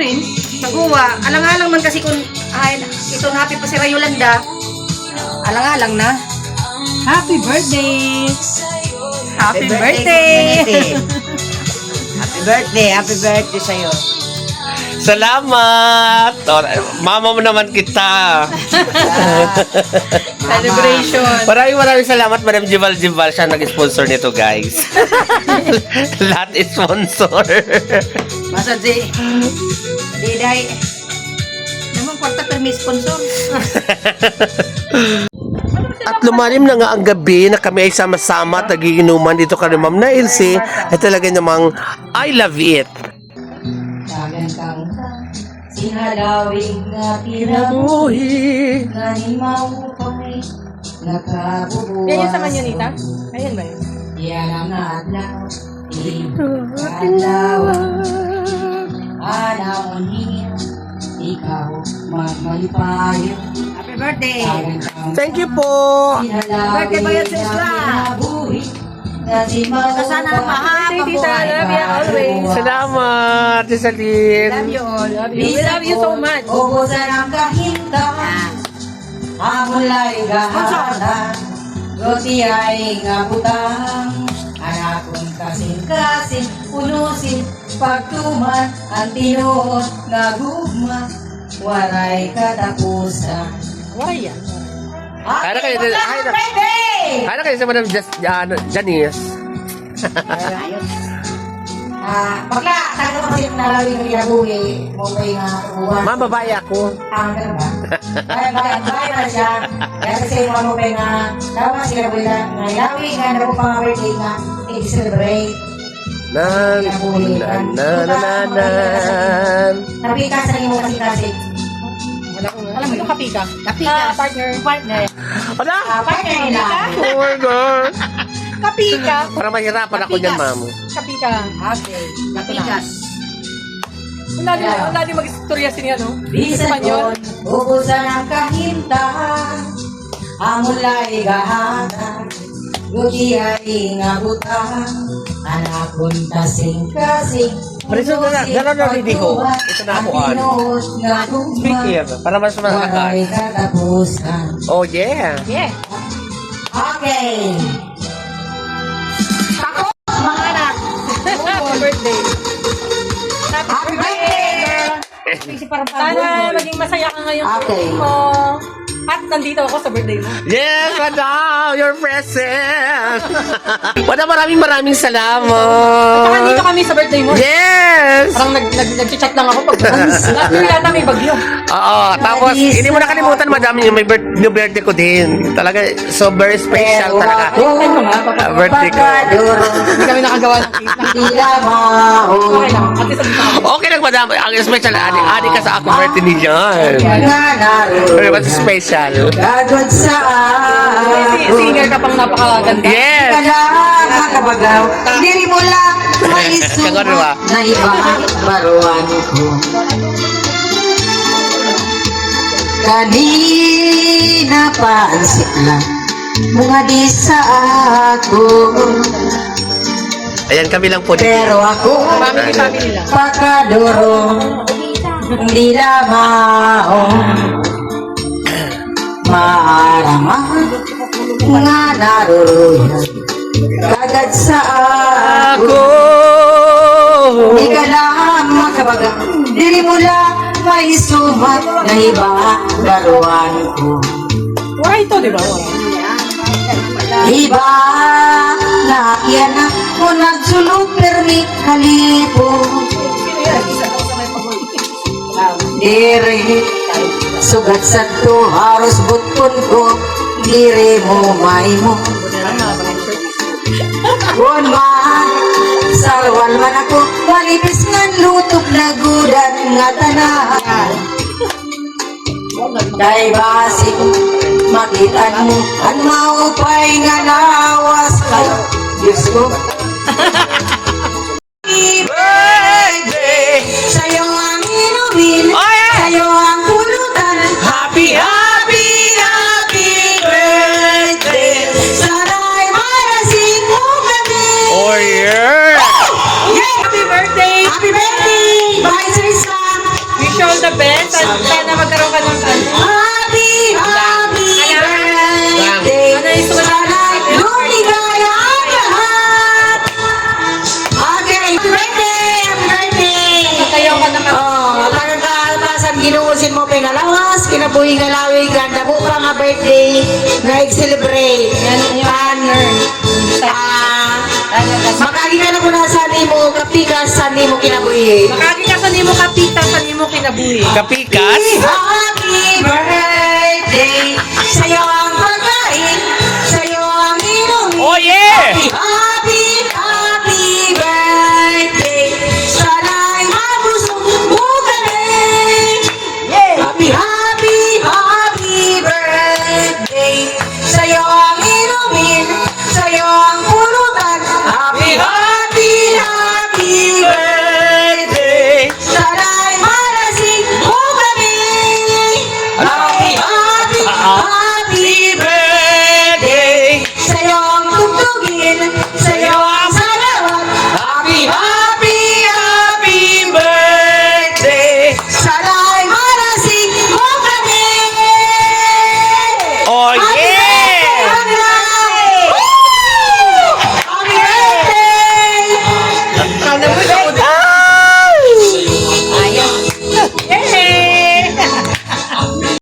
Naguwa. Alang-alang man kasi kung itong happy pa si Rayolanda. Alang-alang na. Happy birthday! Happy birthday! Happy birthday sa'yo. Salamat! Mama mo naman kita. Celebration. Maraming salamat, Madam Jival. Siya nag-sponsor nito, guys. Lahat is sponsor. Masa di day. Naman kwarta per may sponsor. At lumalim na nga ang gabi na kami ay sama-sama at nagiinuman dito kay Ma'am na Elsie. Ay talaga namang I love it. Kang sinalawig na pinabuhi na himaw kami nakabubuwas. Yan yung sa Manyanita? Ayan ba yun? Yan ang naadlaw ikalawan anamunin ikaw magmalipayo. Happy birthday. Thank you po. Birthday ba yun sa Isla? Sana na Tita, love you always. Salamat, Cesaline. Love you all. We love you so much. Ubusan ang kahintaan amulay gahanan Goti ay ngabutang Anakon kasing-kasing Punusin pagtuman Ang tinuod nga gugma Waray katapusan. Why yan? Ano kayo? Happy birthday! Ano kayo sa Madam Janice? Bakla, tayo ko kasi nalawin ng kinabuhi mo may nga tubuhan. Ma'am, babae ako. Ganun ba? Bahay na siya. Kaya kasi mo may nga nawa sila buhay na ilawi nga na po pang birthday nga i-celebrate. Napikas na mo kasi. Alam mo yung kapika? Kapika. Partner. Ano? Partner nila. Oh my God. Kapika. Para mahirapan ako niyan, ma'am. Kapika. Okay. Kapikas. Wala din mag-istorya siya, no? Bisan Espanyol. kon, ubusan ang kahintahan, ang mulay gahanan, guti ay ngabutang, anakon kasing-kasing, Preso na hindi ko. Ito na ako, speaker. Para mas waray makakal. katapusan. Oh, yeah. Yeah. Okay. Mga anak. Happy birthday. Happy birthday! Sana maging masaya ka ngayong Okay. birthday mo. At nandito ako sa birthday mo. Yes, madam! Your present! Madam, maraming salamat! Saka nandito kami sa birthday mo. Yes! Parang nag-chat lang ako pag last year yata may bagyo. Oo, tapos hindi mo nakalimutan, madam, yung new birthday ko din. Talaga, so very special talaga. Ayun ko nga, Birthday ko. hindi kami nakagawa ng cake. Tila mao. Okay lang, at least sabi ko. Okay lang, madam. Ang special, adik ka sa ako birthday niyan. Nga naroon. Very much special. Gagod sa ako. Singer ka pang napakaganda. Yes! Kailangan kabagaw. Diri mo lang maisumat Kagano ba? na iba baruan ko. Kanina pa ang sikla mga di sa ako. Ayan, kami lang po dito. Pero ako Family lang. pakaduro hindi lamang maaraman nga naruruyan kagad sa ako. Di ka lang makabaga, diri mo lang may sumat na iba baruan ko. Wala ito, di ba? Iba na yan ako nagsulog permi kalipo. Diri sugat sa to haros button ko diri mo may mo. Buwan man salwan man ako malipis nga lutok na gudat nga tanan. Dahil basig makita mo ang maupay nga nawas ka. Diyos ko. Happy birthday sa'yo ang inumin, sa'yo ang pulutan. Happy birthday. Sana'y marasing mo kami. Oh, yeah! Happy birthday! Happy birthday! Bye, Sir Islam! Ben. Sana magkaroon ka ng Happy birthday! Ano yung sulat? Sana lumigaya ang lahat! Okay, happy birthday! Happy birthday! Kayo ka naman. Oh, pagkakalabasan ginuusin mo pinalawas, kinabuhi nga lawig, ganda mo pa nga birthday, nga i-celebrate. Makagi ka na ko na sa mo, kapikas sa mo kinabuhi. Makagi ka sa nimo kapita, sa nimo kinabuhi. Kapikas? Happy birthday! Sa'yo ang pagkain, sa'yo ang inumin. Oh yeah! Happy